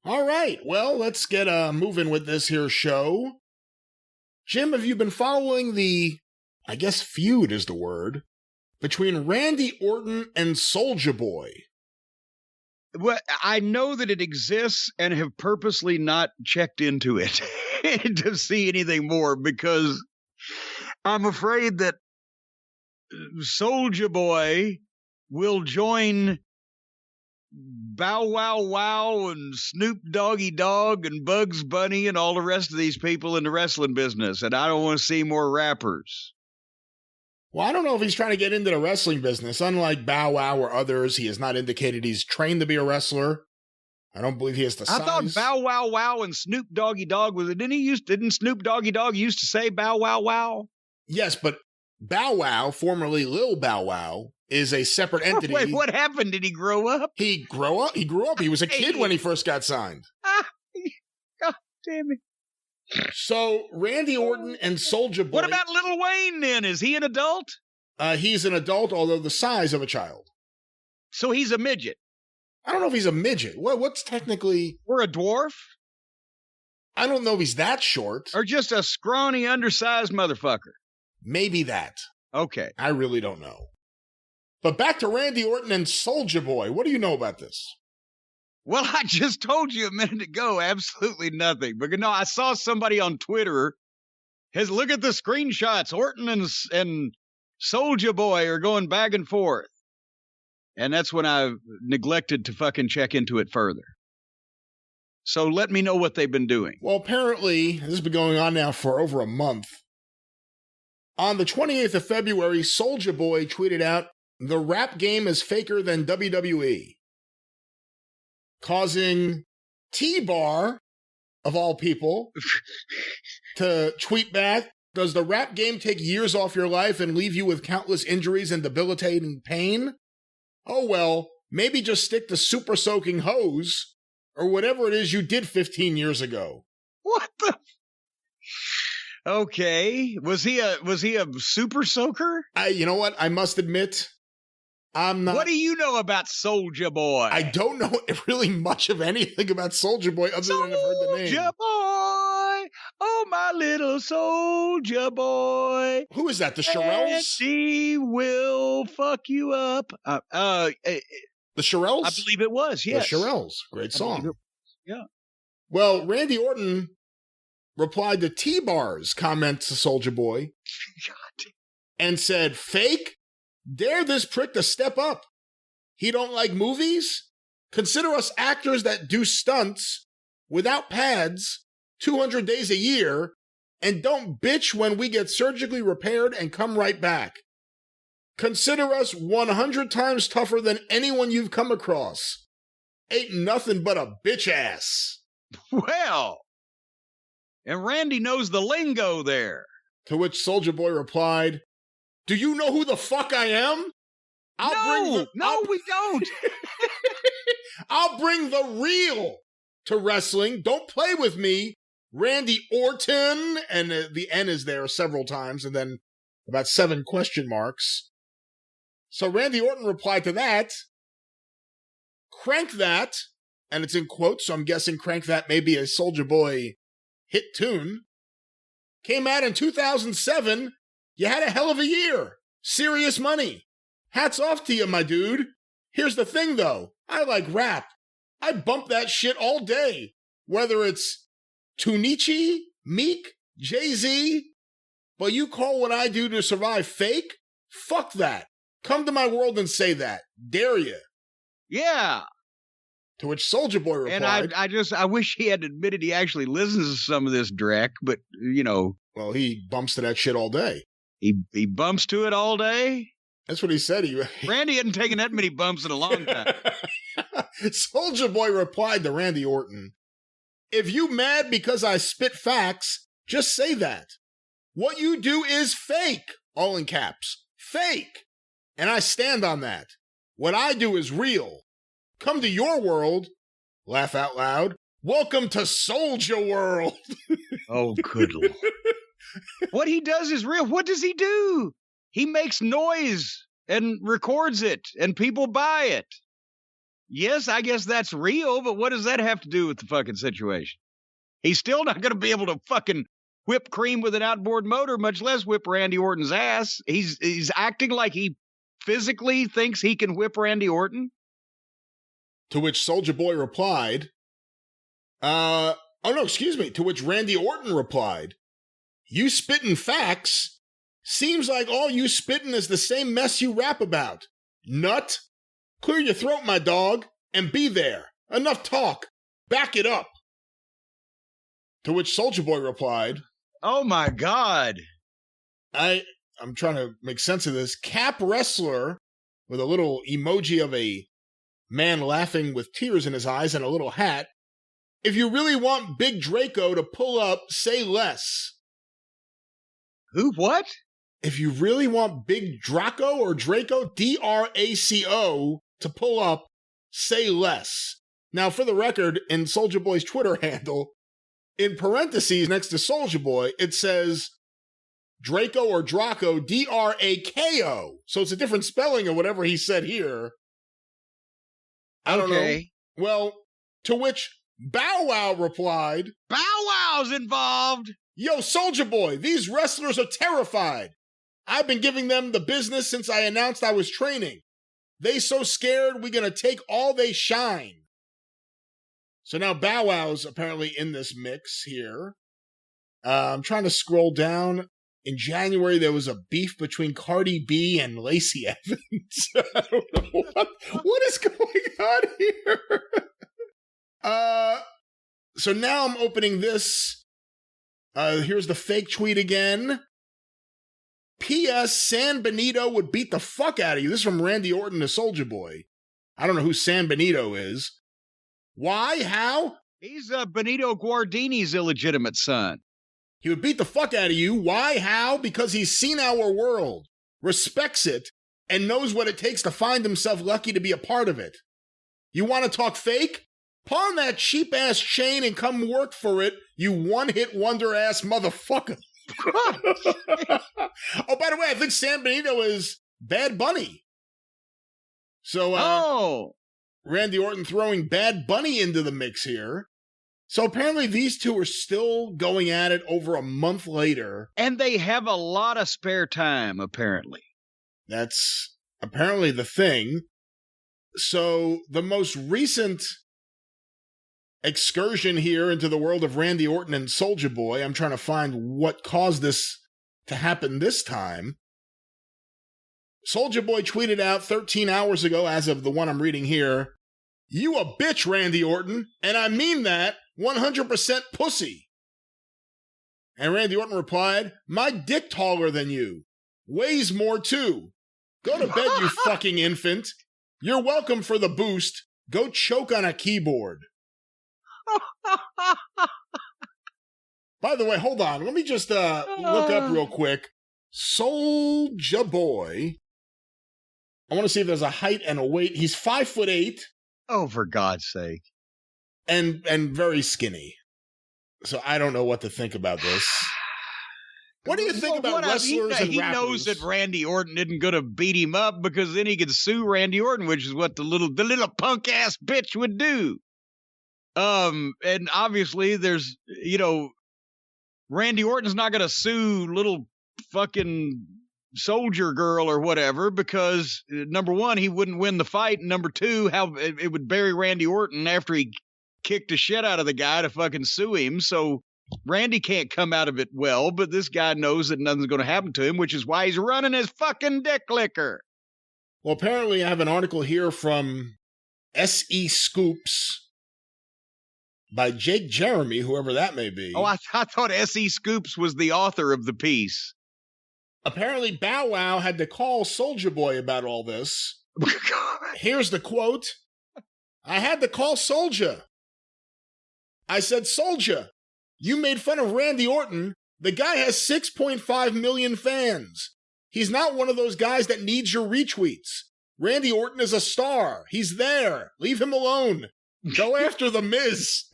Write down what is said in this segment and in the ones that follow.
All right, well, let's get moving with this here show. Jim, have you been following the, I guess feud is the word, between Randy Orton and Soulja Boy? Well, I know that it exists and have purposely not checked into it to see anything more because I'm afraid that Soulja Boy will join Bow Wow Wow and Snoop Doggy Dogg and Bugs Bunny and all the rest of these people in the wrestling business, and I don't want to see more rappers. Well, I don't know if he's trying to get into the wrestling business. Unlike Bow Wow or others, he has not indicated he's trained to be a wrestler. I don't believe he has the size. I thought Bow Wow Wow and Snoop Doggy Dogg didn't Snoop Doggy Dogg used to say Bow Wow Wow? Yes, but Bow Wow, formerly Lil Bow Wow, is a separate entity. Wait, what happened? Did he grow up? He grew up. He was a kid when he first got signed. God damn it. So Randy Orton and Soulja Boy. What about Lil Wayne then? Is he an adult? He's an adult, although the size of a child. So he's a midget. I don't know if he's a midget. What's technically... Or a dwarf? I don't know if he's that short. Or just a scrawny, undersized motherfucker. Maybe that. Okay. I really don't know. But back to Randy Orton and Soulja Boy. What do you know about this? Well, I just told you a minute ago, absolutely nothing. But no, I saw somebody on Twitter. Look at the screenshots. Orton and Soulja Boy are going back and forth. And that's when I neglected to fucking check into it further. So let me know what they've been doing. Well, apparently, this has been going on now for over a month. On the 28th of February, Soulja Boy tweeted out, "The rap game is faker than WWE." Causing T-Bar, of all people, to tweet back, "Does the rap game take years off your life and leave you with countless injuries and debilitating pain? Oh well, maybe just stick to super soaking hose or whatever it is you did 15 years ago." What the? Okay, was he a super soaker? You know what? I must admit, I'm not. What do you know about Soulja Boy? I don't know really much of anything about Soulja Boy other than I've heard the name. Soulja Boy, oh my little Soulja Boy. Who is that? The Shirelles? She will fuck you up. The Shirelles? I believe it was. Yes, the Shirelles. Great song. Yeah. Well, Randy Orton replied to T-Bar's comment to Soulja Boy and said, "Fake? Dare this prick to step up. He don't like movies? Consider us actors that do stunts without pads 200 days a year and don't bitch when we get surgically repaired and come right back. Consider us 100 times tougher than anyone you've come across. Ain't nothing but a bitch ass." Well, and Randy knows the lingo there. To which Soulja Boy replied, "Do you know who the fuck I am? We don't. I'll bring the real to wrestling. Don't play with me, Randy Orton." And the N is there several times, and then about 7 question marks. So Randy Orton replied to that, "Crank That," and it's in quotes, so I'm guessing Crank That may be a Soulja Boy hit tune. "Came out in 2007. You had a hell of a year. Serious money. Hats off to you, my dude. Here's the thing, though. I like rap. I bump that shit all day. Whether it's Tunichi, Meek, Jay-Z. But you call what I do to survive fake? Fuck that. Come to my world and say that. Dare you." Yeah. To which Soulja Boy replied. And I wish he had admitted he actually listens to some of this dreck, but, you know. Well, he bumps to that shit all day. He bumps to it all day? That's what he said. Randy hadn't taken that many bumps in a long time. Soulja Boy replied to Randy Orton, "If you mad because I spit facts, just say that. What you do is fake," all in caps, "fake. And I stand on that. What I do is real. Come to your world," laugh out loud, "welcome to Soulja World." Oh, good Lord. What he does is real. What does he do? He makes noise and records it, and people buy it. yes, I guess that's real, but what does that have to do with the fucking situation? He's still not going to be able to fucking whip cream with an outboard motor, much less whip Randy Orton's ass. He's acting like he physically thinks he can whip Randy Orton. To which Soulja Boy replied, to which Randy Orton replied, "You spittin' facts? Seems like all you spittin' is the same mess you rap about. Nut. Clear your throat, my dog, and be there. Enough talk. Back it up." To which Soulja Boy replied, "Oh my God. I'm trying to make sense of this. Cap wrestler," with a little emoji of a man laughing with tears in his eyes and a little hat. "If you really want Big Draco to pull up, say less." Who, what? If you really want Big Draco or Draco, Draco, to pull up, say less. Now, for the record, in Soulja Boy's Twitter handle, in parentheses next to Soulja Boy, it says Draco or Draco, Drako. So it's a different spelling of whatever he said here. I don't know. Well, to which Bow Wow replied, "Bow Wow's involved. Yo, Soulja Boy, these wrestlers are terrified. I've been giving them the business since I announced I was training. They so scared we gonna take all they shine." So now Bow Wow's apparently in this mix here. I'm trying to scroll down. In January, there was a beef between Cardi B and Lacey Evans. I don't know what is going on here. So now I'm opening this. Here's the fake tweet again. P.S. San Benito would beat the fuck out of you. This is from Randy Orton to Soulja Boy. I don't know who San Benito is. Why? How? He's Benito Guardini's illegitimate son. He would beat the fuck out of you. Why? How? Because he's seen our world, respects it, and knows what it takes to find himself lucky to be a part of it. You want to talk fake? Pawn that cheap-ass chain and come work for it, you one-hit wonder-ass motherfucker. Oh, by the way, I think San Benito is Bad Bunny. So, Randy Orton throwing Bad Bunny into the mix here. So apparently these two are still going at it over a month later. And they have a lot of spare time, apparently. That's apparently the thing. So the most recent excursion here into the world of Randy Orton and Soulja Boy, I'm trying to find what caused this to happen this time. Soulja Boy tweeted out 13 hours ago, as of the one I'm reading here, "You a bitch, Randy Orton, and I mean that, 100% pussy." And Randy Orton replied, "My dick taller than you. Weighs more too. Go to bed, you fucking infant. You're welcome for the boost. Go choke on a keyboard." By the way, hold on. Let me just look up real quick. Soulja Boy. I want to see if there's a height and a weight. He's 5'8". Oh, for God's sake. And very skinny. So I don't know what to think about this. What do you think about wrestlers and rappers? He knows that Randy Orton isn't going to beat him up because then he could sue Randy Orton, which is what the little punk ass bitch would do. And obviously there's, Randy Orton's not going to sue little fucking soldier girl or whatever because number one, he wouldn't win the fight. And number two, how it would bury Randy Orton after he kicked the shit out of the guy to fucking sue him. So Randy can't come out of it well, but this guy knows that nothing's going to happen to him, which is why he's running his fucking dick licker. Well, apparently I have an article here from SE Scoops by Jake Jeremy, whoever that may be. Oh, I thought SE Scoops was the author of the piece. Apparently Bow Wow had to call Soulja Boy about all this. Here's the quote. "I had to call Soulja. I said, Soulja, you made fun of Randy Orton. The guy has 6.5 million fans. He's not one of those guys that needs your retweets. Randy Orton is a star. He's there. Leave him alone. Go after the Miz."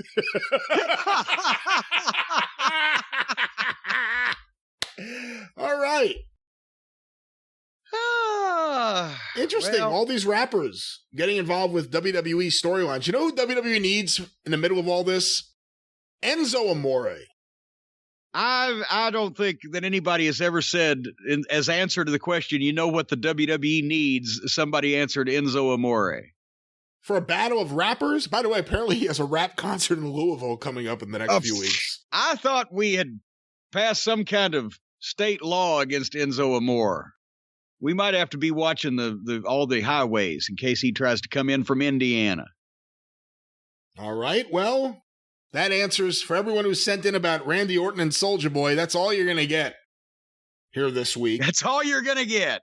All right. Interesting. Well, All these rappers getting involved with WWE storylines. You know who WWE needs in the middle of all this? Enzo Amore. I don't think that anybody has ever said, as answer to the question, you know what the WWE needs, somebody answered Enzo Amore. For a battle of rappers? By the way, apparently he has a rap concert in Louisville coming up in the next few weeks. I thought we had passed some kind of state law against Enzo Amore. We might have to be watching all the highways in case he tries to come in from Indiana. All right, well, that answers for everyone who sent in about Randy Orton and Soulja Boy. That's all you're going to get here this week. That's all you're going to get.